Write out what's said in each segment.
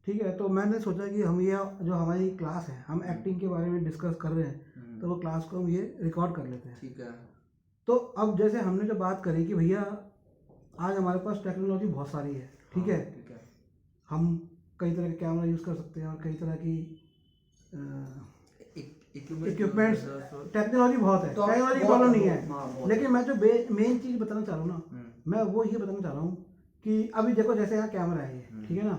ठीक है, तो मैंने सोचा कि हम ये जो हमारी क्लास है, हम एक्टिंग के बारे में डिस्कस कर रहे हैं, तो वो क्लास को हम ये रिकॉर्ड कर लेते हैं। ठीक है। तो अब जैसे हमने जो बात करी कि भैया आज हमारे पास टेक्नोलॉजी बहुत सारी है, ठीक है, ठीक है। हम कई तरह के कैमरा यूज़ कर सकते हैं और कई तरह की इक्विपमेंट्स, टेक्नोलॉजी बहुत है, तो टेक्नोलॉजी की बहुत प्रॉब्लम है, नहीं बहुत है, लेकिन मैं जो मेन चीज़ बताना चाह रहा हूँ ना, मैं वो ये बताना चाह रहा हूँ कि अभी देखो जैसे यहाँ कैमरा है ये, ठीक है ना,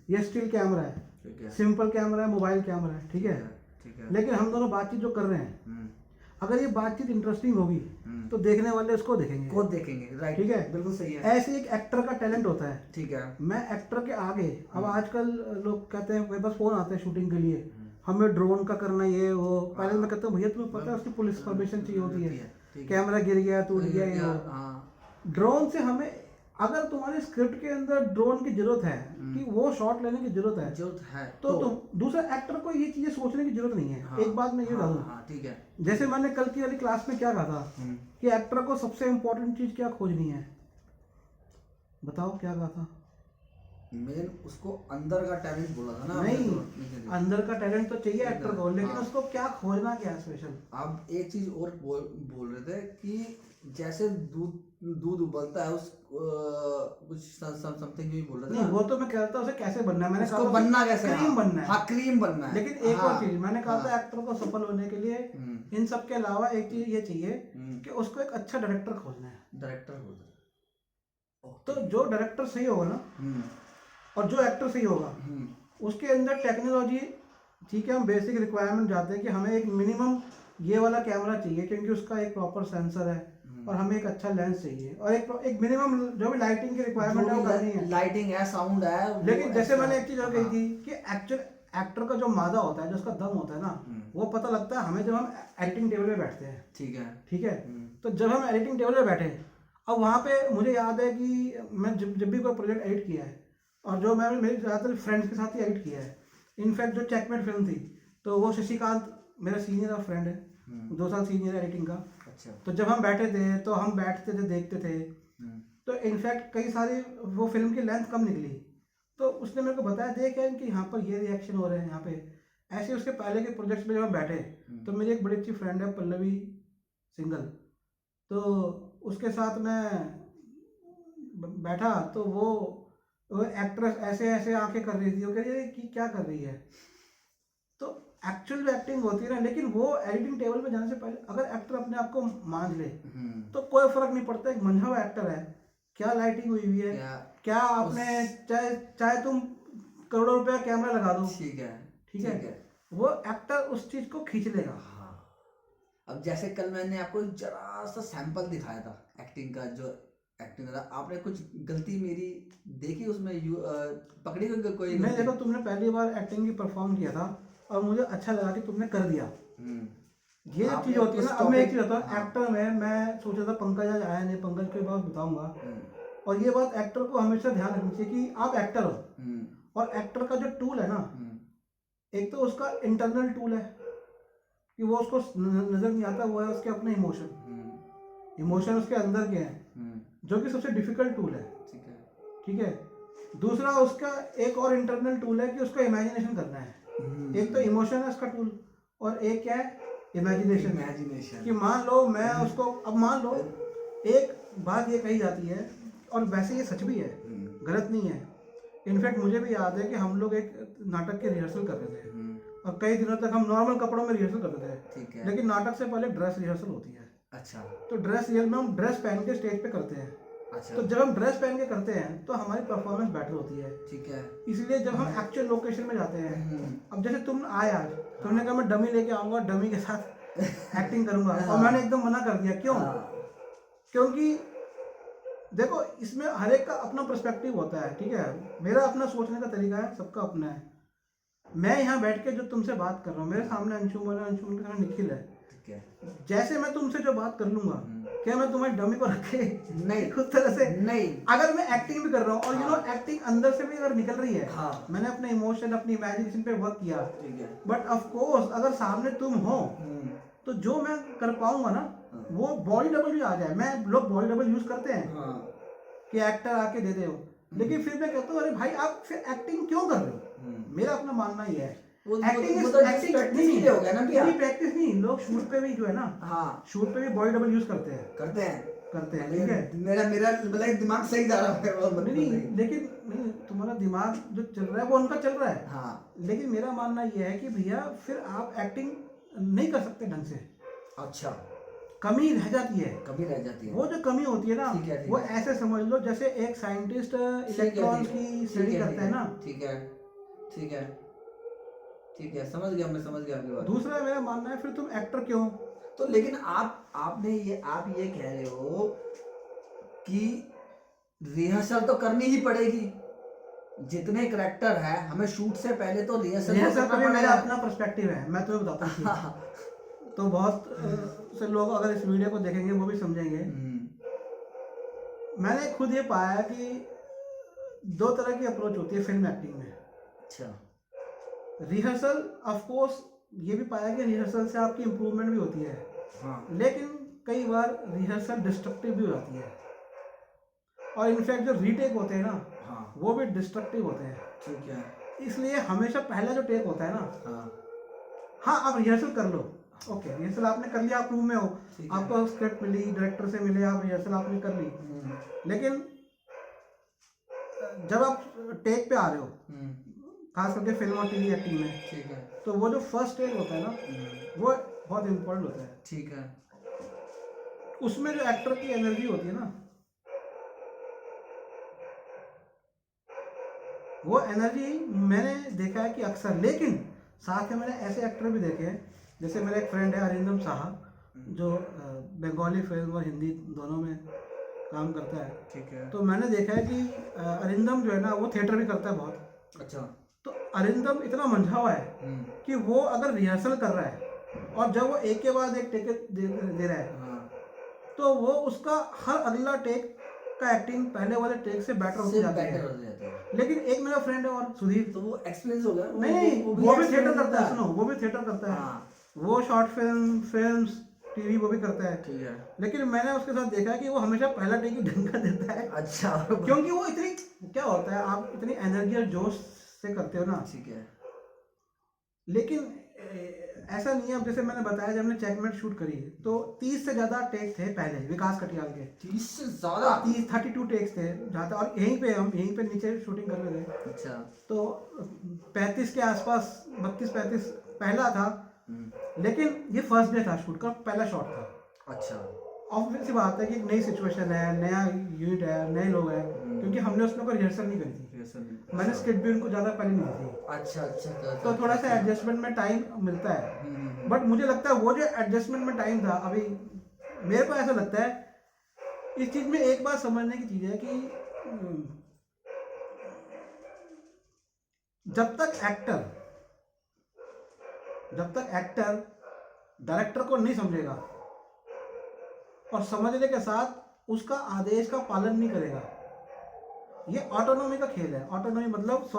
ये स्टिल कैमरा है, ठीक है। सिंपल कैमरा है, मोबाइल कैमरा है, ठीक है, ठीक है। लेकिन हम दोनों बातचीत जो कर रहे हैं, अगर ये बातचीत इंटरेस्टिंग होगी तो देखने वाले उसको देखेंगे, को देखेंगे, राइट, ठीक है, बिल्कुल सही है। ऐसे एक एक्टर का टैलेंट होता है, ठीक है। मैं एक्टर के आगे, अब आजकल लोग कहते हैं मेरे पास फोन आते हैं शूटिंग के लिए, हमें ड्रोन का करना ये वो, पहले मैं कहता हूँ भैया तुम्हें पता है उसकी पुलिस परमिशन चाहिए होती है, कैमरा गिर गया टूट गया ये वो, ड्रोन से हमें, अगर तुम्हारे स्क्रिप्ट के अंदर ड्रोन की जरूरत है कि वो शॉट लेने की जरूरत है, तो तुम दूसरे एक्टर को ये चीजें सोचने की जरूरत नहीं है। एक बात मैं ये डालूं, ठीक है, जैसे मैंने कल की वाली क्लास में क्या कहा था कि एक्टर को सबसे इम्पोर्टेंट चीज क्या खोजनी है, बताओ क्या कहा था? मेन उसको अंदर का टैलेंट बोला था ना। नहीं, अंदर का टैलेंट तो चाहिए एक्टर को, लेकिन उसको क्या खोजना क्या स्पेशल। आप एक चीज और बोल रहे थे कि जैसे दूध उबलता है, उस कुछ समथिंग भी बोल रहे थे। नहीं, वो तो मैं कह रहा था उसे कैसे बनना है, मैंने कहा बनना कैसे, क्रीम बनना है। हाँ, क्रीम बनना है। लेकिन एक और चीज मैंने कहा था, एक्टर को सफल होने के लिए इन सब के अलावा एक चीज ये चाहिए कि उसको एक अच्छा डायरेक्टर खोजना है। डायरेक्टर खोजना, तो जो डायरेक्टर सही होगा ना, और जो एक्टर सही होगा, उसके अंदर टेक्नोलॉजी, ठीक है, हम बेसिक रिक्वायरमेंट जाते हैं कि हमें एक मिनिमम ये वाला कैमरा चाहिए क्योंकि उसका एक प्रॉपर सेंसर है, और हमें एक अच्छा लेंस चाहिए, और एक मिनिमम जो भी लाइटिंग की रिक्वायरमेंट है वो करनी है, लाइटिंग है, साउंड है। लेकिन जैसे मैंने एक चीज और कही थी कि एक्चुअल एक्टर का जो मादा होता है, जो उसका दम होता है ना, वो पता लगता है हमें जब हम एडिटिंग टेबल पे बैठते हैं। ठीक है, ठीक है, तो जब हम एडिटिंग टेबल पे बैठे, अब वहाँ पे मुझे याद है कि मैं जब भी कोई प्रोजेक्ट एडिट किया है, और जो मैं मेरे ज़्यादातर फ्रेंड्स के साथ ही एडिट किया है, इनफैक्ट जो चेकमेट फिल्म थी, तो वो शशिकांत मेरा सीनियर और फ्रेंड है, 2 साल सीनियर है एडिटिंग का। अच्छा। तो जब हम बैठे थे तो हम बैठते थे, देखते थे, तो इनफैक्ट कई सारी वो फिल्म की लेंथ कम निकली, तो उसने मेरे को बताया देख यार कि यहाँ पर ये रिएक्शन हो रहे हैं, यहाँ पे ऐसे। उसके पहले के प्रोजेक्ट्स में जब हम बैठे, तो मेरी एक बड़ी अच्छी फ्रेंड है पल्लवी सिंगल, तो उसके साथ मैं बैठा, तो वो एक्ट्रेस ऐसे ऐसे आंखें कर रही थी, वो कह रही है कि क्या कर रही है। तो एक्चुअल जो एक्टिंग होती है ना, लेकिन वो एडिटिंग टेबल में जाने से पहले अगर एक्टर अपने आप को मान ले, तो कोई फर्क नहीं पड़ता, एक मंझा हुआ एक्टर है, क्या लाइटिंग हुई है, क्या आपने, चाहे तुम करोड़ों रुपया कैमरा लगा दो, ठीक है, ठीक है, वो एक्टर उस चीज को खींच लेगा। अब जैसे कल मैंने आपको जरा सा सैंपल दिखाया था एक्टिंग का, जो एक्टिंग का आपने कुछ गलती मेरी देखी उसमें, पकड़ी कोई नहीं, देखो तुमने पहली बार एक्टिंग की परफॉर्म किया था और मुझे अच्छा लगा कि तुमने कर दिया, ये चीज होती है ना। अब मैं एक चीज होता है एक्टर में, मैं सोचा था पंकज आज आया नहीं, पंकज के बाद बताऊंगा, और ये बात एक्टर को हमेशा ध्यान रखनी चाहिए कि आप एक्टर हो, और एक्टर का जो टूल है ना, एक तो उसका इंटरनल टूल है कि वो उसको नजर नहीं आता, वो है उसके अपने इमोशन उसके अंदर के हैं, जो कि सबसे डिफिकल्ट टूल है, ठीक है। दूसरा उसका एक और इंटरनल टूल है कि उसको इमेजिनेशन करना है। एक तो इमोशन है उसका टूल, और एक क्या है, इमेजिनेशन। कि मान लो मैं उसको, अब मान लो एक बात ये कही जाती है, और वैसे ये सच भी है, गलत नहीं है। इनफैक्ट मुझे भी याद है कि हम लोग एक नाटक की रिहर्सल कर रहे थे, और कई दिनों तक हम नॉर्मल कपड़ों में रिहर्सल करते थे, ठीक है, लेकिन नाटक से पहले ड्रेस रिहर्सल होती है। अच्छा। तो ड्रेस रिहर्सल में हम ड्रेस पहन के स्टेज पे करते हैं। अच्छा। तो जब हम ड्रेस पहन के करते हैं तो हमारी परफॉर्मेंस बेटर होती है, ठीक है। इसलिए जब हम एक्चुअल लोकेशन में जाते हैं, अब जैसे तुम आए आज, तुमने कहा मैं डमी लेके आऊंगा, डमी के साथ एक्टिंग करूंगा, और मैंने एकदम मना कर दिया। क्यों? क्योंकि देखो इसमें हर एक का अपना पर्सपेक्टिव होता है, ठीक है, मेरा अपना सोचने का तरीका है, सबका अपना है। मैं यहाँ बैठ के जो तुमसे बात कर रहा हूँ, मेरे सामने अंशुमन है, अंशुमन के सामने निखिल है, ठीक है। जैसे मैं तुमसे जो बात कर लूंगा, क्या मैं तुम्हारी डमी को रखे? नहीं, उस तरह से नहीं। अगर मैं एक्टिंग भी कर रहा हूँ, और यू नो एक्टिंग अंदर से भी अगर निकल रही है, मैंने अपने इमोशन, अपनी इमेजिनेशन पे वर्क किया, ठीक है, बट ऑफ कोर्स अगर सामने तुम हो, तो जो मैं कर पाऊंगा ना, वो बॉडी डबल भी आ जाए। मैं लोग बॉडी डबल यूज करते हैं कि एक्टर आके दे दे हो, लेकिन फिर मैं कहता हूँ अरे भाई आप फिर एक्टिंग क्यों कर रहे हो? मेरा अपना मानना ये है। वो एक्टिंग तो प्रैक्टिस के लिए हो गया ना भैया। प्रैक्टिस नहीं, लोग शूट पे भी जो है ना, हाँ शूट पे भी बॉडी डबल यूज करते हैं करते हैं ठीक है। मेरा मेरा मतलब दिमाग सही जा रहा है वो नहीं लेकिन नहीं, तुम्हारा दिमाग जो चल रहा है वो उनका चल रहा है। हाँ लेकिन मेरा मानना ये है कि भैया फिर आप एक्टिंग नहीं कर सकते ढंग से, अच्छा कमी रह जाती है। कभी रह जाती है वो जो कमी होती है ना, ठीक है, ठीक वो है। ऐसे समझ लो जैसे एक साइंटिस्ट इलेक्ट्रॉन्स की स्टडी करता है ना। ठीक है ठीक है ठीक है, समझ गया, मैं समझ गया आपकी बात। दूसरा मेरा मानना है फिर तुम एक्टर क्यों? तो लेकिन आप ये कह रहे हो कि रिहर्सल तो करनी ही पड़ेगी, जितने करेक्टर है हमें शूट से पहले तो रिहर्सल रिहर्सल करना का भी मेरा पड़ेगा। अपना पर्सपेक्टिव है, मैं तुम्हें बताता हूँ। तो बहुत से लोग अगर इस वीडियो को देखेंगे वो भी समझेंगे। मैंने खुद ये पाया कि दो तरह की अप्रोच होती है फिल्म एक्टिंग में। अच्छा रिहर्सल ऑफ कोर्स ये भी पाया कि रिहर्सल से आपकी इम्प्रूवमेंट भी होती है। हाँ लेकिन कई बार रिहर्सल डिस्ट्रक्टिव भी हो जाती है, और इनफैक्ट जो रीटेक होते हैं ना, हाँ वो भी डिस्ट्रक्टिव होते हैं। ठीक है इसलिए हमेशा पहला जो टेक होता है ना, हाँ हाँ आप रिहर्सल कर लो, ओके रिहर्सल आपने कर लिया, आप रूम में हो, आपको स्क्रिप्ट मिली, डायरेक्टर से मिले, आप रिहर्सल आपने कर ली। लेकिन जब आप टेक पे आ रहे हो, खास करके फिल्म और टीवी एक्टिंग में, ठीक है तो वो जो फर्स्ट टेक होता है ना, वो बहुत इम्पोर्टेंट होता है। ठीक है उसमें जो एक्टर की एनर्जी होती है ना, वो एनर्जी मैंने देखा है कि अक्सर, लेकिन साथ में मैंने ऐसे एक्टर भी देखे हैं, जैसे मेरा एक फ्रेंड है अरिंदम साहा, जो बंगाली फिल्म और हिंदी दोनों में काम करता है। ठीक है तो मैंने देखा है कि अरिंदम जो है ना, वो थिएटर भी करता है बहुत। अच्छा तो अरिंदम इतना मंझा हुआ है कि वो अगर रिहर्सल कर रहा है और जब वो एक के बाद एक टेक दे रहा है, तो वो उसका हर अगला टेक का एक्टिंग पहले वाले टेक से बेटर होती जाती है। लेकिन एक मेरा फ्रेंड है और सुधीर, तो वो एक्सपीरियंस हो गया। नहीं वो भी थिएटर करता है, सुनो वो भी थिएटर करता है, वो शॉर्ट फिल्म्स टीवी वो भी करता है। ठीक है लेकिन मैंने उसके साथ देखा कि वो हमेशा पहला टेक ही ढंग का देता है। अच्छा क्योंकि वो इतनी, क्या होता है, आप इतनी एनर्जी और जोश से करते हो ना। ठीक है लेकिन ऐसा नहीं है। अब जैसे मैंने बताया, जब हमने चेकमेट शूट करी तो 30 से ज्यादा टेक थे पहले विकास कटियाल के। 30 से ज्यादा 32 टेक्स थे जहाँ तक, और यहीं पे नीचे शूटिंग कर रहे थे। अच्छा तो 35 के आसपास, 32-35 पहला था। लेकिन ये फर्स्ट डे था शूट का, पहला शॉट था। अच्छा ऑब्वियस सी बात है कि एक नई सिचुएशन है, नया यूनिट है, नए लोग हैं, क्योंकि हमने उसमें कोई रिहर्सल नहीं करी थी। मैंने स्क्रिप्ट भी उनको ज़्यादा पहले नहीं दी थी। अच्छा तो थोड़ा सा एडजस्टमेंट में टाइम मिलता है। बट मुझे लगता है वो जो एडजस्टमेंट में टाइम था, अभी मेरे को ऐसा लगता है इस चीज़ में एक बात समझने की चीज़ है कि जब तक एक्टर डायरेक्टर को नहीं समझेगा और समझने के साथ उसका आदेश का पालन नहीं करेगा, ये ऑटोनॉमी का खेल है। ऑटोनॉमी मतलब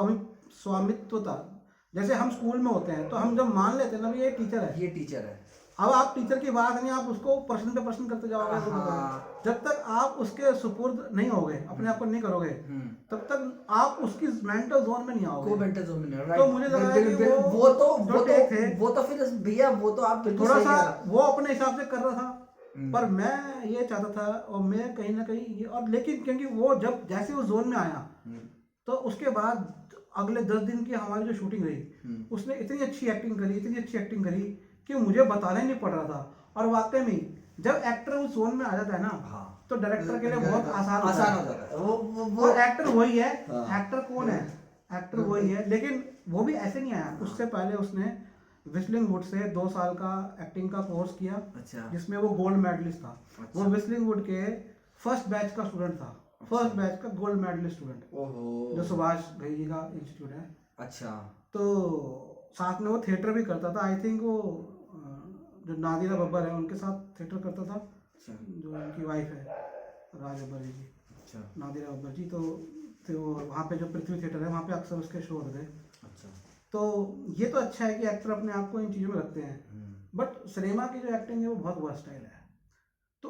स्वामित्वता। जैसे हम स्कूल में होते हैं तो हम जब मान लेते हैं ना ये टीचर है, ये टीचर है, अब आप टीचर की बात नहीं, आप उसको प्रश्न पे प्रश्न करते जाओगे। जब तक आप उसके सुपुर्द नहीं होगे, अपने आप को नहीं करोगे, तब तक आप उसकी मेंटल जोन में नहीं आओगे। मेंटल जोन में नहीं, तो मुझे लगा कि वो तो फिर भैया वो तो आप थोड़ा सा वो अपने हिसाब से कर रहा था, पर मैं ये चाहता था, और मैं कहीं ना कहीं ये, और लेकिन क्योंकि वो जब जैसे वो जोन में आया, तो उसके बाद अगले 10 दिन की हमारी जो शूटिंग रही, उसने इतनी अच्छी एक्टिंग करी कि मुझे बताना ही नहीं पड़ रहा था। और वाकई में जब एक्टर उस जोन में आ जाता है ना, तो डायरेक्टर के लिए बहुत आसान हो जाता है। वो एक्टर वही है, एक्टर कौन है, एक्टर वही है। लेकिन वो भी ऐसे नहीं आया, उससे पहले उसने विस्लिंग वुड से 2 साल का एक्टिंग का कोर्स किया। अच्छा। जिसमें वो गोल्ड मेडलिस्ट था। अच्छा। वो विस्लिंग वुड के फर्स्ट बैच का स्टूडेंट था। अच्छा। फर्स्ट बैच का गोल्ड मेडलिस्ट स्टूडेंट, जो सुभाष घई जी का इंस्टीट्यूट है। अच्छा। तो साथ में वो थिएटर भी करता था। आई थिंक वो जो नादिरा बब्बर है उनके साथ थिएटर करता था। अच्छा। जो उनकी वाइफ है राज बब्बर जी। अच्छा। नादिरा बब्बर जी। तो वहाँ पे जो पृथ्वी थिएटर है वहाँ पे अक्सर उसके शो होते थे। अच्छा। तो ये तो अच्छा है कि एक्टर अपने आप को इन चीज़ों में रखते हैं। बट सिनेमा की जो एक्टिंग है वो बहुत वर्सटाइल है। तो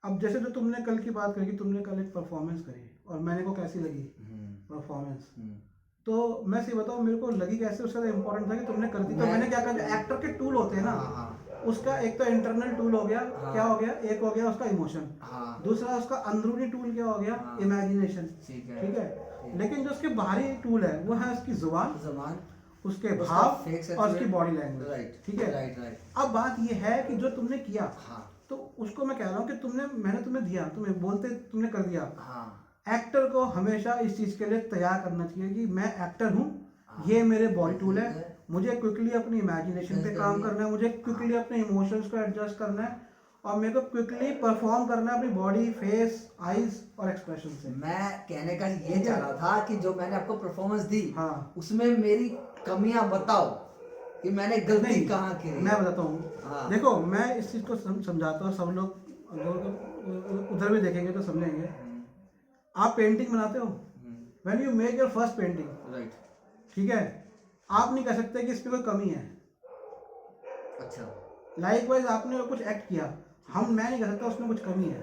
अब जैसे जो तुमने कल की बात करी, तुमने कल एक परफॉर्मेंस करी और मैंने को कैसी लगी, परफॉर्मेंस। तो मैं सही बताऊँ, मेरे को लगी कैसे उसका इम्पोर्टेंट था कि तुमने कर दी। तो मैंने क्या कहा, एक्टर के टूल होते हैं ना, उसका एक तो इंटरनल टूल हो गया, क्या हो गया, एक हो गया उसका इमोशन, दूसरा उसका अंदरूनी टूल क्या हो गया, इमेजिनेशन। ठीक है, लेकिन जो उसके बाहरी टूल है वो है उसकी जुबान, उसके भाव और उसकी बॉडी लैंग्वेज। ठीक है, अब बात ये है कि जो तुमने किया, तो उसको मैं कह रहा हूँ कि मैंने तुम्हें दिया, तुम्हें बोलते तुमने कर दिया। एक्टर को हमेशा इस चीज के लिए तैयार करना चाहिए कि मैं एक्टर हूँ, ये मेरे बॉडी टूल है, मुझे क्विकली अपनी इमेजिनेशन पे काम करना है, मुझे क्विकली अपने इमोशंस को एडजस्ट करना है, और मेरे को क्विकली परफॉर्म करना है अपनी बॉडी, फेस, आईज और एक्सप्रेशन से। मैं कहने का ये चाह रहा था कि जो मैंने आपको परफॉर्मेंस दी, हाँ, उसमें मेरी कमियां बताओ कि मैंने गलती कहाँ की। मैं बताता हूँ, देखो मैं इस चीज को समझाता हूँ, सब लोग उधर भी देखेंगे तो समझेंगे। आप पेंटिंग बनाते हो, when you make your first painting, right, ठीक है, आप नहीं कह सकते कि इसमें कोई कमी है। अच्छा, लाइकवाइज आपने कुछ एक्ट किया, मैं नहीं कह सकता उसमें कुछ कमी है।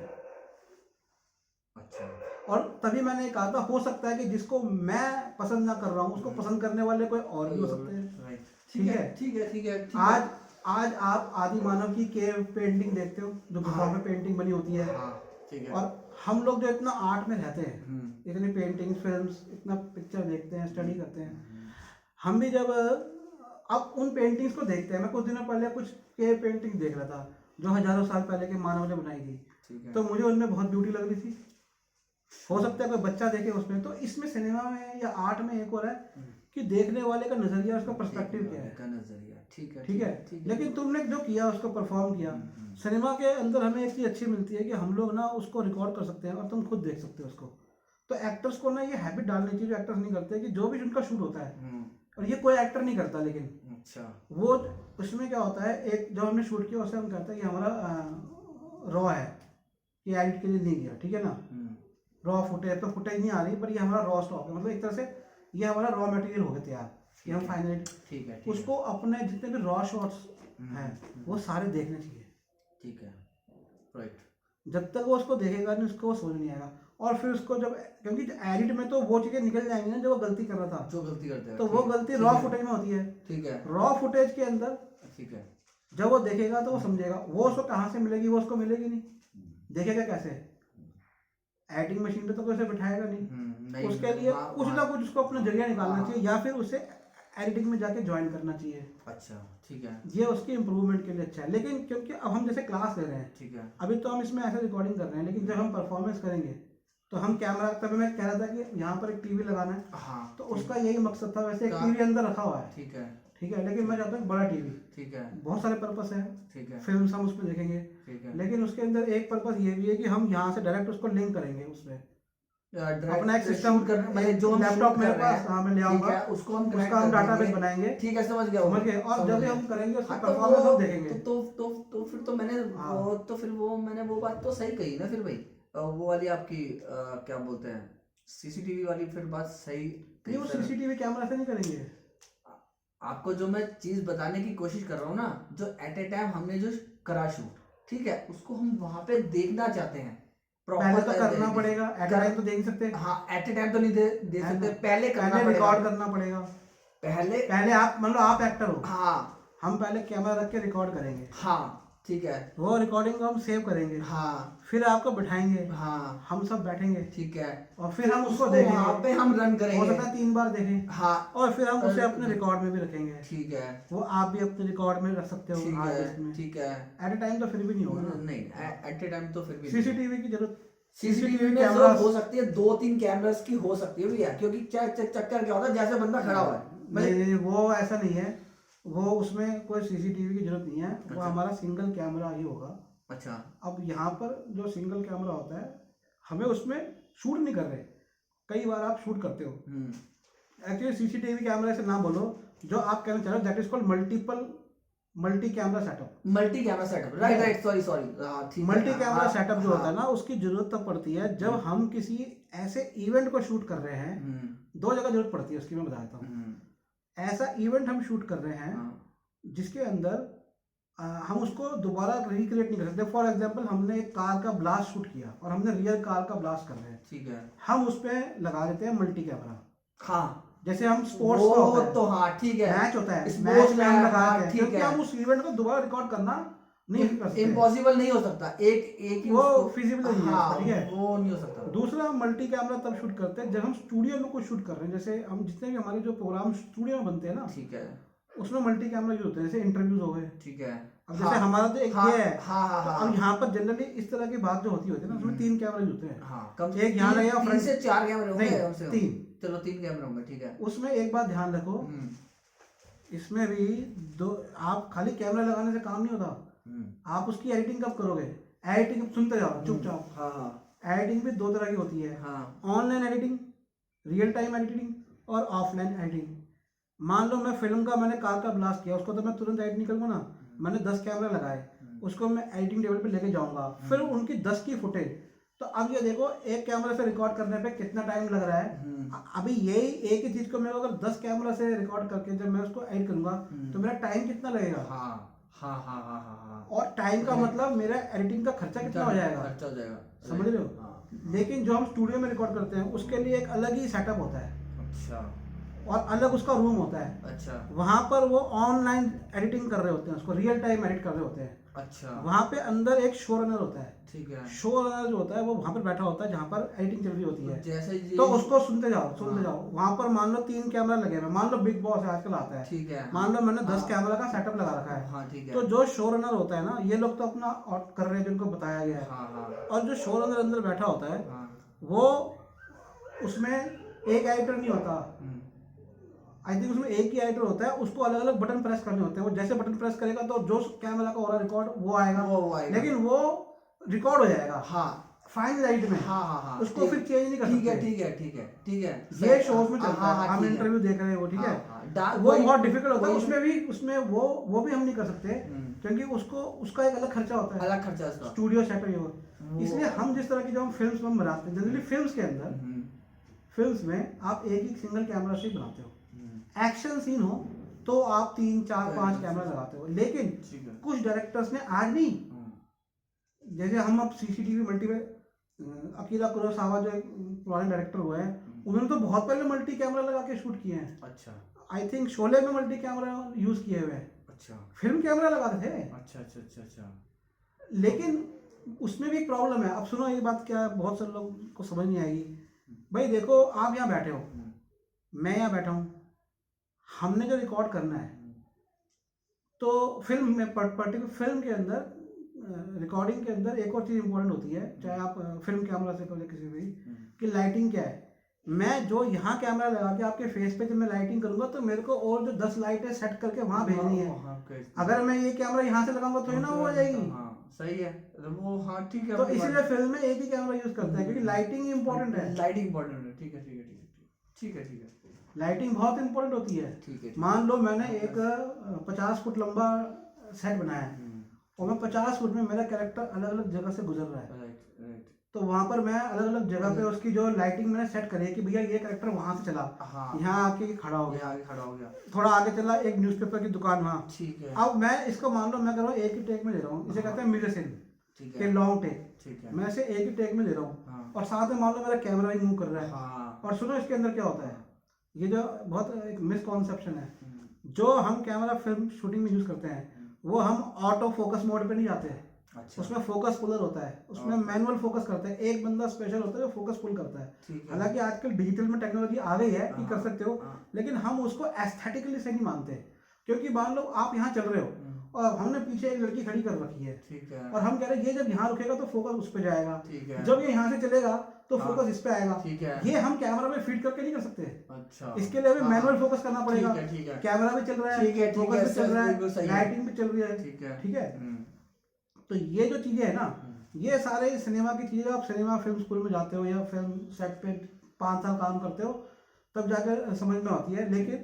अच्छा, और तभी मैंने कहा था, हो सकता है कि जिसको मैं पसंद ना कर रहा हूँ उसको पसंद करने वाले कोई और भी हो सकते हैं। ठीक है, ठीक है, ठीक है। आज आप आदि मानव की केव पेंटिंग देखते हो, जो गुफा में पेंटिंग बनी होती है, ठीक है, और हम लोग जो इतना आर्ट में रहते हैं, इतनी पेंटिंग, फिल्म्स, इतना पिक्चर देखते हैं, स्टडी करते हैं, हम भी जब अब उन पेंटिंग्स को देखते हैं, मैं कुछ दिनों पहले कुछ केव पेंटिंग देख रहा था जो हजारों साल पहले के मानव ने बनाई थी, तो मुझे उनमें बहुत ब्यूटी लग रही थी। हो सकता है कोई बच्चा देखे उसमें। तो इसमें सिनेमा में या आर्ट में एक और है कि देखने वाले का नजरिया, उसका पर्सपेक्टिव क्या है, नजरिया। ठीक है, लेकिन तुमने जो किया उसको परफॉर्म किया। सिनेमा के अंदर हमें एक चीज अच्छी मिलती है कि हम लोग ना उसको रिकॉर्ड कर सकते हैं और तुम खुद देख सकते हो उसको। तो एक्टर्स को ना ये हैबिट डालनी चाहिए, जो एक्टर्स नहीं करते, कि जो भी उनका शूट होता है, और ये कोई एक्टर नहीं करता, लेकिन अच्छा, वो उसमें क्या होता है, एक जो हमने शूट किया उससे हम कहते हैं कि हमारा रॉ है, कि एडिट के लिए नहीं गया, ठीक है ना, रॉ फुटेज, तो फुटेज नहीं आ रही, पर ये हमारा रॉ स्टॉक है, मतलब एक तरह से ये हमारा रॉ मटेरियल हो गया तैयार, कि हम फाइनली, ठीक है, उसको अपने जितने भी रॉ शॉट्स हैं वो सारे देखने चाहिए। ठीक है, राइट। जब तक वो उसको देखेगा नहीं, उसको वो समझ नहीं आएगा। और फिर उसको जब, क्योंकि एडिट में तो वो चीजें निकल जाएंगी ना जो वो गलती कर रहा था, जो गलती करते हैं, तो वो गलती रॉ फुटेज में होती है। ठीक है, रॉ फुटेज के अंदर, ठीक है, जब वो देखेगा तो वो समझेगा। वो उसको कहाँ से मिलेगी, वो उसको मिलेगी नहीं, देखेगा कैसे, एडिटिंग मशीन पे तो कोई बिठाएगा नहीं, उसके लिए कुछ ना कुछ उसको अपना जरिया निकालना चाहिए, या फिर उसे एडिटिंग में जाके ज्वाइन करना चाहिए। अच्छा, ठीक है, ये उसकी इंप्रूवमेंट के लिए अच्छा है। लेकिन क्योंकि अब हम जैसे क्लास ले रहे हैं, ठीक है, अभी तो हम इसमें ऐसे रिकॉर्डिंग कर रहे हैं, लेकिन जब हम परफॉर्मेंस करेंगे तो हम कैमरा, तभी मैं कह रहा था कि यहाँ पर एक टीवी लगाना है, हाँ, तो उसका यही मकसद था। वैसे एक टीवी अंदर रखा हुआ है, ठीक है, ठीक है, लेकिन मैं चाहता हूँ बड़ा टीवी, ठीक है, बहुत सारे पर्पस है, ठीक है, फिल्म हम उसमें देखेंगे, ठीक है, लेकिन उसके अंदर एक पर्पस ये भी है कि हम यहाँ से डायरेक्ट उसको लिंक करेंगे उसमें, अपना एक सिस्टम करना, जो लैपटॉप मेरे पास, हाँ, मैं ले आऊंगा, उसको हम डाटाबेस बनाएंगे, ठीक है, समझ गए, और जब भी हम करेंगे उसका परफॉर्मेंस हम देखेंगे। तो फिर तो मैंने वो बात तो सही कही ना फिर भाई, वो वाली आपकी क्या बोलते हैं, सीसीटीवी वाली फिर बात सही नहीं। वो सीसीटीवी कैमरा से नहीं करेंगे। आपको जो मैं चीज बताने की कोशिश कर रहा हूँ ना, जो एट ए टाइम हमने जो करा शूट, ठीक है, उसको हम वहां पे देखना चाहते हैं, पहले तो करना पड़ेगा, एट ए टाइम तो देख सकते हैं, हाँ, एट ए टाइम तो नहीं दे सकते, पहले रिकॉर्ड करना पड़ेगा, पहले आप मतलब आप एक्टर हो, हाँ, हम पहले कैमरा रख के रिकॉर्ड करेंगे, हाँ, ठीक है, वो रिकॉर्डिंग को हम सेव करेंगे, हाँ, फिर आपको बिठाएंगे, हाँ, हम सब बैठेंगे, ठीक है, और फिर हम उसको देखेंगे, वहाँ पे हम रन करेंगे, हो सकता है 3 बार देखें, हाँ, और फिर हम उसे अपने रिकॉर्ड में भी रखेंगे, ठीक है, वो आप भी अपने रिकॉर्ड में रख सकते हो, ठीक है, एट ए टाइम तो फिर भी नहीं होगा, नहीं, एट ए टाइम तो फिर भी सीसीटीवी की जरूरत, सीसीटीवी में जरूरत हो सकती है, 2-3 कैमरास की हो सकती है भैया, क्योंकि चक्कर क्या होता है, जैसे बंदा खड़ा हुआ है, नहीं, वो ऐसा नहीं है, वो उसमें कोई सीसीटीवी की जरूरत नहीं है, वो हमारा सिंगल कैमरा ही होगा। अच्छा, अब यहाँ पर जो सिंगल कैमरा होता है, हमें उसमें शूट नहीं कर रहे, कई बार आप शूट करते हो, एक्चुअली सीसीटीवी कैमरा से ना बोलो, जो आप कहना चाह रहे हो that is called multi camera setup, right, sorry, multi camera setup जो होता है ना, उसकी जरूरत तब पड़ती है जब हम किसी ऐसे इवेंट को शूट कर रहे हैं, 2 जगह जरूरत पड़ती है उसकी, मैं बताता हूँ। ऐसा इवेंट हम शूट कर रहे हैं जिसके अंदर हम उसको दोबारा रिक्रिएट नहीं कर सकते। फॉर एग्जांपल हमने एक कार का ब्लास्ट शूट किया और हमने रियल कार का ब्लास्ट कर रहे हैं, ठीक है, हम उस पर लगा देते हैं मल्टी कैमरा। हाँ जैसे हम स्पोर्ट्स का वो होता है, तो हाँ ठीक है, मैच होता है, मैच स्पोर्ट्स में हम लगा हाँ, के, ठीक क्योंकि है, हम उस इवेंट को दोबारा रिकॉर्ड करना नहीं कर सकते, इम्पॉसिबल नहीं हो सकता, एक ही वो उसको, फिजिबल नहीं है हाँ उसका, ठीक है। वो नहीं हो सकता। दूसरा, हम मल्टी कैमरा तब शूट करते हैं जब हम स्टूडियो में कुछ शूट कर रहे हैं। जैसे हम जितने भी हमारे जो प्रोग्राम स्टूडियो में बनते हैं ना, ठीक है, उसमें मल्टी कैमरा यूज होते हैं। जैसे इंटरव्यूज हो गए, ठीक है, अब जैसे हमारा तो एक हाँ, ये है, हाँ हाँ तो हाँ अब यहाँ पर जनरली इस तरह की बात जो होती है ना, उसमें 3 कैमरे यूज होते हैं। हाँ, कम एक यहाँ लगेगा 3 फ्रंट, से 4 कैमरे होंगे, नहीं कम से कम 3। चलो 3 कैमरे होंगे, ठीक है। उसमें एक बात ध्यान रखो, इसमें भी दो, आप खाली कैमरा लगाने से काम नहीं होता, आप उसकी एडिटिंग कब करोगे। एडिटिंग सुनते जाओ चुपचाप। हाँ हाँ एडिटिंग भी 2 तरह की होती है, हाँ, online editing, real time editing, और ऑफलाइन एडिटिंग। मान लो मैं फिल्म का, मैंने कार का ब्लास्ट किया, उसको तो मैं तुरंत एडिट नहीं करूँगा ना, मैंने 10 कैमरा लगाए, उसको मैं एडिटिंग टेबल पे लेके जाऊंगा, फिर उनकी 10 की फुटेज। तो अब ये देखो, एक कैमरा से रिकॉर्ड करने पे कितना टाइम लग रहा है। अभी यही एक ही चीज को मैं अगर 10 कैमरा से रिकॉर्ड करके जब मैं उसको एडिट करूंगा, तो मेरा टाइम कितना लगेगा। हाँ हाँ हाँ हाँ हाँ हाँ, और टाइम का मतलब मेरा एडिटिंग का खर्चा कितना हो जाएगा, खर्चा हो जाएगा, समझ रहे हो। हाँ, लेकिन जो हम स्टूडियो में रिकॉर्ड करते हैं उसके लिए एक अलग ही सेटअप होता है, अच्छा और अलग उसका रूम होता है। अच्छा वहां पर वो ऑनलाइन एडिटिंग कर रहे होते हैं, उसको रियल टाइम एडिट कर रहे होते हैं। अच्छा, वहां पे अंदर एक शो रनर होता है, ठीक है, शो रनर जो होता है वो वहां पर बैठा होता है जहां पर एडिटिंग चल रही होती है। जैसे ये, तो उसको सुनते जाओ। वहां पर मान लो 3 कैमरा लगे हुए, मान लो बिग बॉस आजकल आता है, ठीक है, मान लो मैंने 10 कैमरा का सेटअप लगा रखा है। हाँ ठीक है, तो जो शो रनर होता है ना, ये लोग तो अपना आउट कर रहे हैं जिनको बताया गया है, हाँ हाँ और जो शो रनर अंदर बैठा होता है, हाँ, वो उसमें एक एडिटर नहीं होता, आई थिंक उसमें एक ही एडिटर होता है, उसको अलग अलग बटन प्रेस करने होते हैं। वो जैसे बटन प्रेस करेगा तो जो कैमरा का हो रहा रिकॉर्ड वो आएगा, लेकिन वो रिकॉर्ड हो जाएगा हाँ फाइन लाइट में, हाँ हाँ हाँ, उसको फिर चेंज नहीं कर ठीक है सकते। ठीक है ठीक है ठीक है, ये शोज में चलता हाँ, है, हाँ, हम ठीक है। इंटरव्यू देख रहे हैं वो, ठीक है, हाँ, वो वही- बहुत डिफिकल्ट होता है। वही- उसमें वो भी हम नहीं कर सकते, क्योंकि उसको उसका एक अलग खर्चा होता है, अलग खर्चा उसका, स्टूडियो सेटअप ये वो। इसलिए हम जिस तरह की जो हम फिल्म्स हम बनाते हैं, जनरली फिल्म्स के अंदर, फिल्म्स में आप एक ही सिंगल कैमरा से ही बनाते हो। एक्शन सीन हो तो आप 3 4 5 कैमरा लगाते हो, लेकिन कुछ डायरेक्टर्स ने आज नहीं, जैसे हम अब सीसीटीवी मल्टी में, अकीरा कुरोसावा जो एक पुराने डायरेक्टर हुए हैं, उन्होंने तो बहुत पहले मल्टी कैमरा लगा के शूट किए हैं। अच्छा, आई थिंक शोले में मल्टी कैमरा यूज किए हुए हैं, अच्छा फिल्म कैमरा लगाते थे। अच्छा अच्छा अच्छा अच्छा, लेकिन उसमें भी एक प्रॉब्लम है। अब सुनो, ये बात क्या बहुत सारे लोग को समझ नहीं आएगी। भाई देखो, आप यहाँ बैठे हो, मैं यहाँ बैठा हूँ, हमने जो रिकॉर्ड करना है, तो फिल्म में पर्टिकुलर फिल्म के अंदर, रिकॉर्डिंग के अंदर एक और चीज़ इंपॉर्टेंट होती है, चाहे आप फिल्म कैमरा से करो किसी भी, कि लाइटिंग क्या है। मैं जो यहाँ कैमरा लगा के आपके फेस पे जब मैं लाइटिंग करूंगा, तो मेरे को और जो 10 लाइटें सेट करके वहाँ भेजनी है। अगर मैं ये कैमरा यहाँ से लगाऊंगा तो ना वो हो जाएगी। सही है वो, हाँ ठीक है। तो इसीलिए फिल्म में एक ही कैमरा यूज करता है, क्योंकि लाइटिंग इंपॉर्टेंट है। लाइटिंग इंपॉर्टेंट है, ठीक है ठीक है ठीक है ठीक है ठीक है, लाइटिंग बहुत इंपॉर्टेंट होती है। ठीक है। मान लो मैंने एक 50 फुट लंबा सेट बनाया है, और मैं 50 फुट में मेरा कैरेक्टर अलग अलग जगह से गुजर रहा है, तो वहां पर मैं अलग अलग जगह पे उसकी जो लाइटिंग मैंने सेट करी है कि भैया ये कैरेक्टर वहां से चला, यहाँ आके खड़ा हो गया, थोड़ा आगे चला, एक न्यूज़पेपर की दुकान वहाँ, ठीक है। अब मैं इसको मान लो मैं कर रहा हूँ एक ही टेक में ले रहा हूँ, इसे कहते हैं मिरर सीन, ठीक है लॉन्ग टेक, ठीक है। मैं इसे एक ही टेक में ले रहा हूँ, और साथ में मान लो मेरा कैमरा भी मूव कर रहा है। और सुनो इसके अंदर क्या होता है, ये जो बहुत एक मिसकॉन्सेप्शन है, जो हम कैमरा फिल्म शूटिंग में यूज करते हैं, वो हम ऑटो फोकस मोड पे नहीं जाते हैं। अच्छा। उसमें फोकस पुलर होता है, उसमें मैनुअल फोकस करते हैं, एक बंदा स्पेशल होता है जो फोकस पुल करता है। हालांकि आजकल डिजिटल में टेक्नोलॉजी आ गई है कि कर सकते हो, लेकिन हम उसको एस्थेटिकली से नहीं मानते, क्योंकि मान लो आप यहाँ चल रहे हो और हमने पीछे एक लड़की खड़ी कर रखी है, ठीक है, और हम कह रहे हैं ये जब यहाँ रुकेगा तो फोकस उस पर जाएगा, ठीक है, जब ये यहाँ से चलेगा तो फोकस इस पे आएगा, ठीक है, ये हम कैमरा में फीड करके नहीं कर सकते। अच्छा। इसके लिए हमें मैनुअल फोकस करना पड़ेगा, ठीक है, कैमरा भी चल रहा है, फोकस भी चल रहा है, लाइटिंग भी चल रही है, ठीक है। तो ये जो चीजें है ना, ये सारे सिनेमा की चीजें, आप सिनेमा फिल्म स्कूल में जाते हो या फिल्म सेट पे 5 साल काम करते हो तब जाकर समझ में आती है। लेकिन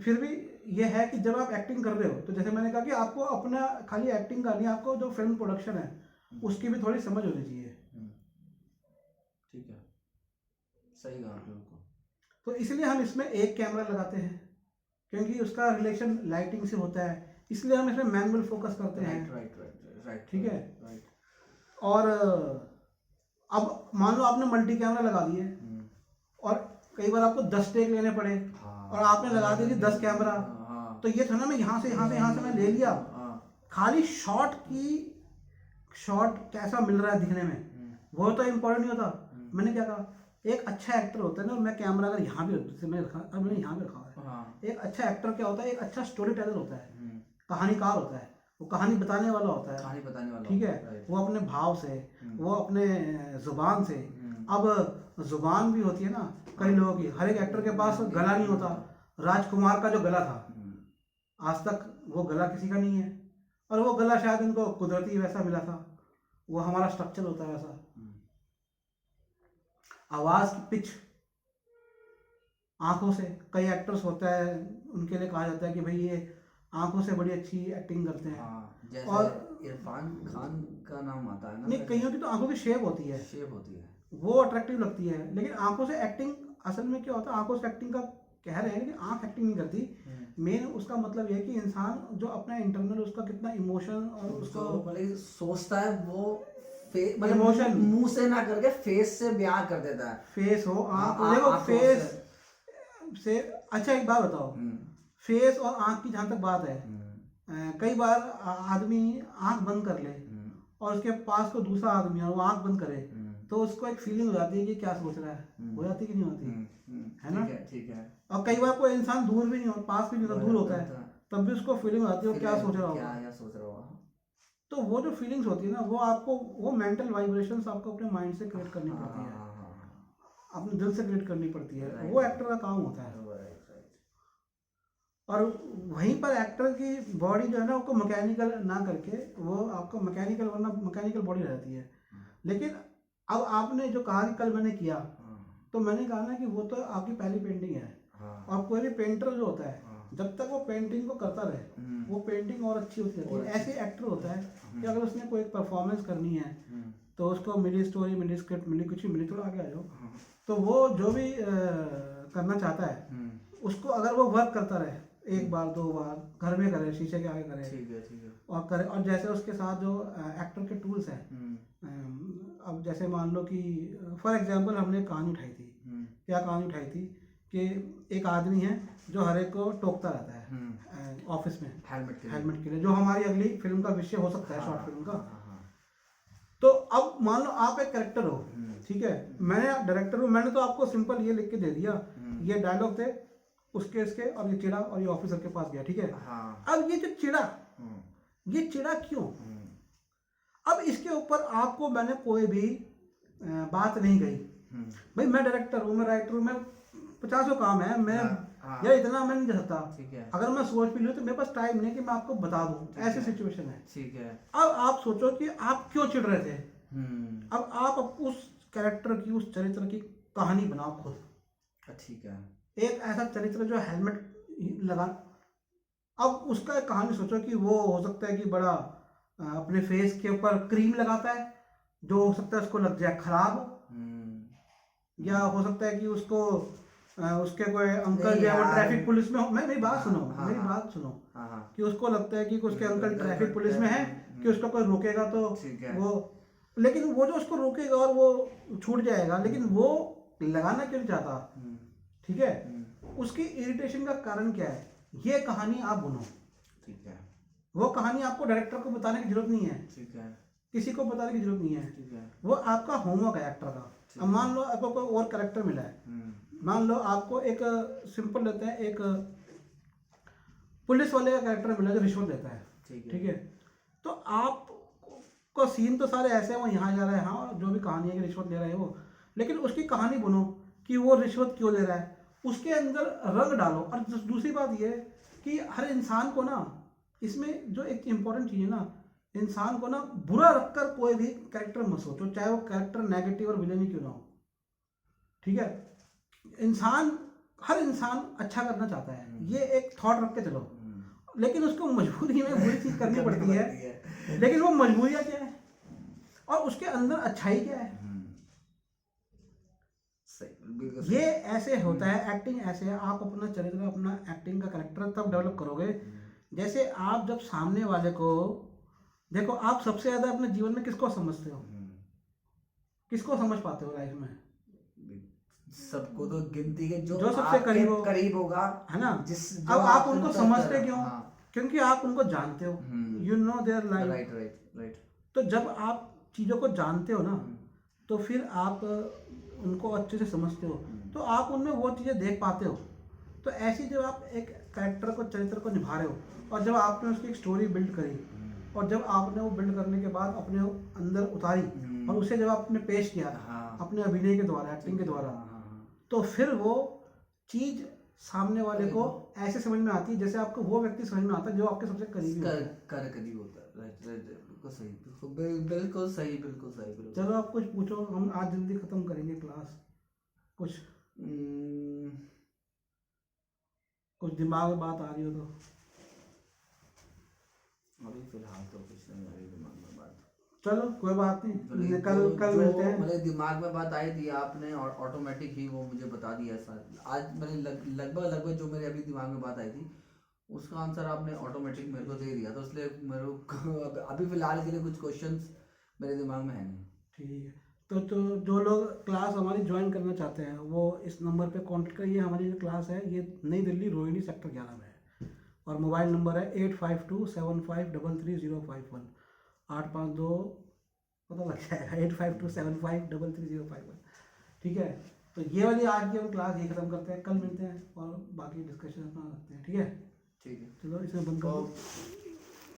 फिर भी ये है कि जब आप एक्टिंग कर रहे हो, तो जैसे मैंने कहा कि आपको अपना खाली एक्टिंग का नहीं, आपको जो फिल्म प्रोडक्शन है उसकी भी थोड़ी समझ होनी चाहिए। ठीक है, सही कहा आप लोगों को। तो इसलिए हम इसमें एक कैमरा लगाते हैं, क्योंकि उसका रिलेशन लाइटिंग से होता है, इसलिए हम इसमें मैनुअल फोकस करते हैं। राइट ठीक है। राइट। और अब मान लो आपने मल्टी कैमरा लगा दिए और कई बार आपको 10 टेक लेने पड़े, और आपने लगा दिया कि 10 कैमरा, तो ये था ना मैं यहाँ से मैं ले लिया, खाली शॉट कैसा मिल रहा है दिखने में वो तो इम्पोर्टेंट नहीं होता। मैंने क्या कहा, एक अच्छा एक्टर होता है ना, मैं कैमरा अगर यहाँ भी मैंने यहाँ पे रखा है, एक अच्छा एक्टर क्या होता है, एक अच्छा स्टोरी टेलर होता है, कहानीकार होता है, वो कहानी बताने वाला होता है। ठीक है, वो अपने भाव से, वो अपने जुबान से। अब जुबान भी होती है ना कई लोगों की, हर एक एक्टर के पास गला नहीं होता। राजकुमार का जो गला था आज तक वो गला किसी का नहीं है, और वो गला शायद उनको कुदरती वैसा मिला था, वो हमारा स्ट्रक्चर होता है वैसा। आवाज की पिच आंखों से, कई एक्टर्स होता है उनके लिए कहा जाता है कि भाई ये आंखों से बड़ी अच्छी एक्टिंग करते हैं। जैसे और इरफान खान का नाम आता है ना, नहीं, कईयों की तो आंखों की शेप होती है, वो अट्रैक्टिव लगती है, लेकिन आंखों से एक्टिंग असल में क्या होता है, आंखों से एक्टिंग का कह रहे हैं लेकिन आंख एक्टिंग नहीं करती। मेन उसका मतलब ये है कि इंसान जो अपना इंटरनल उसका कितना इमोशन और उसको सोचता है वो मतलब इमोशन मुंह से ना करके फेस से बयां कर देता है। फेस हो, आंख देखो, फेस से। अच्छा एक बात बताओ, फेस और आंख की जहां तक बात है, कई बार आदमी आंख बंद कर ले और उसके पास को दूसरा आदमी और वो आंख बंद करे, तो उसको एक फीलिंग हो जाती है कि क्या सोच रहा है, हो जाती कि नहीं होती है ना। ठीक है। और कई बार कोई इंसान दूर भी नहीं होता, पास भी नहीं होता, दूर होता है, तब भी उसको फीलिंग आती है वो क्या सोच रहा होगा। तो वो जो फीलिंग्स होती है ना, वो आपको, वो मेंटल वाइब्रेशंस आपको अपने माइंड से क्रिएट करनी पड़ती है, अपने दिल से क्रिएट करनी पड़ती है, वो एक्टर का काम होता है। और वहीं पर एक्टर की बॉडी जो है ना, उसको मैकेनिकल ना करके वो आपको मैकेनिकल, वरना मैकेनिकल बॉडी रहती है। लेकिन अब आपने जो कहा कि कल मैंने किया, तो मैंने कहा ना कि वो तो आपकी पहली पेंटिंग है, और कोई भी पेंटर जो होता है जब तक वो पेंटिंग को करता रहे वो पेंटिंग और अच्छी होती रहती है। ऐसे एक्टर होता है कि अगर उसने कोई परफॉर्मेंस करनी है तो उसको मिली स्टोरी, मिली स्क्रिप्ट, मिली कुछ भी मिली, थोड़ा आगे आ जाओ, तो वो जो भी करना चाहता है उसको अगर वो वर्क करता रहे, एक बार 2 बार घर में करे, शीशे के आगे करे, ठीक है, और करे, और जैसे उसके साथ जो एक्टर के टूल्स हैं, अब जैसे मान लो कि फॉर एग्जांपल हमने एक कहानी उठाई थी, क्या कहानी उठाई थी कि एक आदमी है जो हर एक को टोकता रहता है ऑफिस में हेलमेट के लिए, जो हमारी अगली फिल्म का विषय हो सकता है, शॉर्ट फिल्म का। तो अब मान लो आप एक कैरेक्टर हो, ठीक है, मैं डायरेक्टर हूँ, मैंने तो आपको सिंपल ये लिख के दे दिया, ये डायलॉग थे उसके इसके, और ये चिड़ा और ये ऑफिसर के पास गया, ठीक है। अब ये जो चिड़ा, ये चिड़ा क्यों? अब इसके ऊपर आपको मैंने कोई भी बात नहीं कही, भाई मैं डायरेक्टर हूँ, मैं राइटर हूँ, मैं 50 काम है, मैं यार इतना मैं नहीं कर सकता, ठीक है। अगर मैं सोच भी लूँ तो मेरे पास टाइम नहीं कि मैं आपको बता दूँ, ऐसी सिचुएशन है, ठीक है। अब आप सोचो कि आप क्यों चिढ़ रहे थे, अब आप उस कैरेक्टर की, उस चरित्र की कहानी बनाओ खुद, ठीक है। एक ऐसा चरित्र जो हेलमेट लगा, अब उसका एक कहानी सोचो कि वो हो सकता है कि बड़ा अपने फेस के ऊपर क्रीम लगाता है, जो हो सकता है उसको लग जाए खराब, या हो सकता है कि उसको उसके कोई अंकल जो है वो ट्रैफिक पुलिस में हो, मेरी बात सुनो, मेरी बात सुनो, कि उसको लगता है कि उसके अंकल ट्रैफिक पुलिस में है, कि उसको कोई रोकेगा तो वो, लेकिन वो जो उसको रोकेगा और वो छूट जाएगा, लेकिन वो लगाना क्यों नहीं चाहता, ठीक है, उसकी इरिटेशन का कारण क्या है, ये कहानी आप बुनो, ठीक है। वो कहानी आपको डायरेक्टर को बताने की जरूरत नहीं है, ठीक है, किसी को बताने की जरूरत नहीं है, ठीक है, वो आपका होमवर्क है एक्टर का। अब मान लो आपको कोई और कैरेक्टर मिला है, मान लो आपको एक सिंपल लेते हैं, एक पुलिस वाले का कैरेक्टर मिला जो रिश्वत देता है, ठीक है, तो आप को सीन तो सारे ऐसे हैं, वो यहाँ जा रहा है, हाँ जो भी कहानी है कि रिश्वत ले रहा है वो, लेकिन उसकी कहानी बुनो कि वो रिश्वत क्यों ले रहा है, उसके अंदर रंग डालो। और दूसरी बात ये कि हर इंसान को ना, इसमें जो एक इम्पोर्टेंट चीज़ है ना, इंसान को ना बुरा रखकर कोई भी कैरेक्टर मत सोचो, चाहे वो कैरेक्टर नेगेटिव और विलेनी क्यों ना हो, ठीक है। हर इंसान अच्छा करना चाहता है, ये एक थॉट रख के चलो, लेकिन उसको मजबूरी में बुरी चीज़ करनी पड़ती है, लेकिन वो मजबूरियाँ क्या है और उसके अंदर अच्छाई क्या है, बिल्कुल ये ऐसे होता है, एक्टिंग ऐसे है, आप अपना चरित्र, अपना एक्टिंग का करेक्टर तब डेवलप करोगे जैसे आप जब सामने वाले को देखो। आप सबसे ज्यादा अपने जीवन में किसको समझते हो, किसको समझ पाते हो लाइफ में? सबको तो गिनती के जो सबसे आपके करीब होगा, है ना। जिस अब आप आपसे उनको मतलब समझते क्यों? हाँ, क्योंकि आप उनको जानते हो, you know their life. Right right right. तो जब आप चीज़ों को जानते हो ना, तो फिर आप उनको अच्छे से समझते हो, तो आप उनमें वो चीज़ें देख पाते हो। तो ऐसी जब आप एक कैरेक्टर को, चरित्र को निभा रहे हो, और जब आपने उसकी एक स्टोरी बिल्ड करी, और जब आपने वो बिल्ड करने के बाद अपने अंदर उतारी, और उसे जब आपने पेश किया अपने अभिनय के द्वारा, एक्टिंग के द्वारा, तो फिर वो चीज़ सामने वाले को ऐसे समझ में आती है जैसे आपको वो व्यक्ति समझ में आता है जो आपके सबसे करीबी होता है। करीबी होता है। राइट राइट, बिल्कुल सही, बिल्कुल सही, बिल्कुल सही, बिल्कुल। चलो आप कुछ पूछो, हम आज जल्दी खत्म करेंगे क्लास। कुछ दिमाग में बात आ रही हो तो? अभी फिलहाल तो कुछ नहीं आ रही दिमाग में बात। चलो कोई बात नहीं, कल मिलते हैं। मेरे दिमाग में बात आई थी, आपने ऑटोमेटिक ही वो मुझे बता दिया सर। आज मैंने लगभग जो मेरे अभी दिमाग में बात आई थी उसका आंसर आपने ऑटोमेटिक मेरे को दे दिया, तो इसलिए मेरे को अभी फिलहाल के लिए कुछ क्वेश्चंस मेरे दिमाग में है नहीं। ठीक है, तो जो लोग क्लास हमारी ज्वाइन करना चाहते हैं वो इस नंबर पे कांटेक्ट करिए। हमारी जो क्लास है ये नई दिल्ली रोहिणी सेक्टर 11 में है, और मोबाइल नंबर है 8527533051। 852 पता लग जाएगा, 8527533051। ठीक है, तो ये वाली आज की हम क्लास ये खत्म करते हैं, कल मिलते हैं और बाकी डिस्कशन अपना रखते हैं। ठीक है, ठीक है, चलो इसे बंद करो।